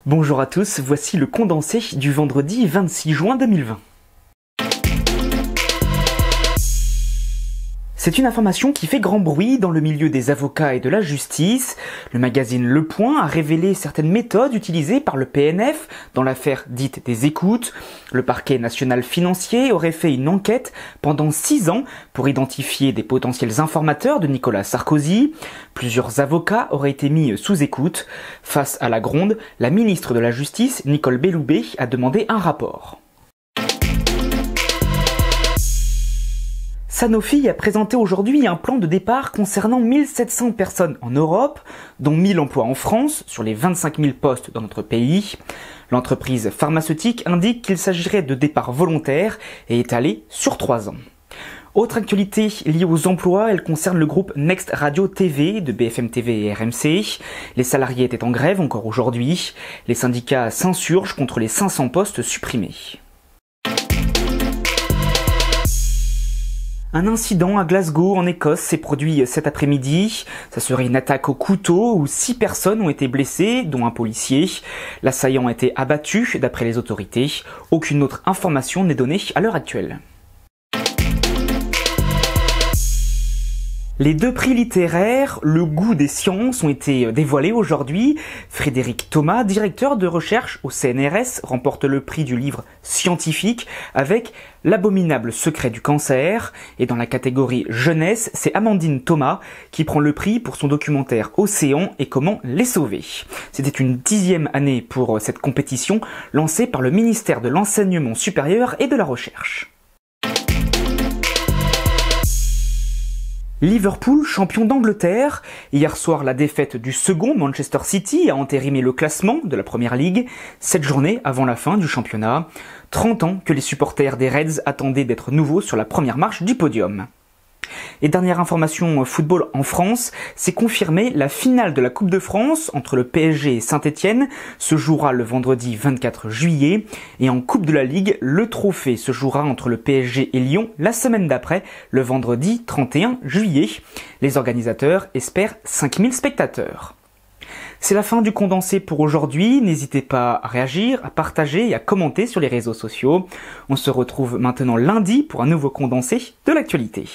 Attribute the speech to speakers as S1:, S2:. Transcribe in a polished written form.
S1: Bonjour à tous, voici le condensé du vendredi 26 juin 2020. C'est une information qui fait grand bruit dans le milieu des avocats et de la justice. Le magazine Le Point a révélé certaines méthodes utilisées par le PNF dans l'affaire dite des écoutes. Le parquet national financier aurait fait une enquête pendant 6 ans pour identifier des potentiels informateurs de Nicolas Sarkozy. Plusieurs avocats auraient été mis sous écoute. Face à la gronde, la ministre de la Justice, Nicole Belloubet, a demandé un rapport. Sanofi a présenté aujourd'hui un plan de départ concernant 1700 personnes en Europe, dont 1000 emplois en France, sur les 25 000 postes dans notre pays. L'entreprise pharmaceutique indique qu'il s'agirait de départs volontaires et étalés sur 3 ans. Autre actualité liée aux emplois, elle concerne le groupe Next Radio TV de BFM TV et RMC. Les salariés étaient en grève encore aujourd'hui. Les syndicats s'insurgent contre les 500 postes supprimés. Un incident à Glasgow, en Écosse, s'est produit cet après-midi. Ça serait une attaque au couteau où 6 personnes ont été blessées, dont un policier. L'assaillant a été abattu, d'après les autorités. Aucune autre information n'est donnée à l'heure actuelle. Les 2 prix littéraires, Le goût des sciences, ont été dévoilés aujourd'hui. Frédéric Thomas, directeur de recherche au CNRS, remporte le prix du livre scientifique avec L'abominable secret du cancer. Et dans la catégorie jeunesse, c'est Amandine Thomas qui prend le prix pour son documentaire Océan et comment les sauver. C'était une 10e année pour cette compétition lancée par le ministère de l'Enseignement supérieur et de la Recherche. Liverpool, champion d'Angleterre. Hier soir, la défaite du second Manchester City a entérimé le classement de la Première Ligue, 7 journées avant la fin du championnat. 30 ans que les supporters des Reds attendaient d'être nouveau sur la première marche du podium. Et dernière information football en France, c'est confirmé, la finale de la Coupe de France entre le PSG et Saint-Etienne se jouera le vendredi 24 juillet. Et en Coupe de la Ligue, le trophée se jouera entre le PSG et Lyon la semaine d'après, le vendredi 31 juillet. Les organisateurs espèrent 5000 spectateurs. C'est la fin du condensé pour aujourd'hui. N'hésitez pas à réagir, à partager et à commenter sur les réseaux sociaux. On se retrouve maintenant lundi pour un nouveau condensé de l'actualité.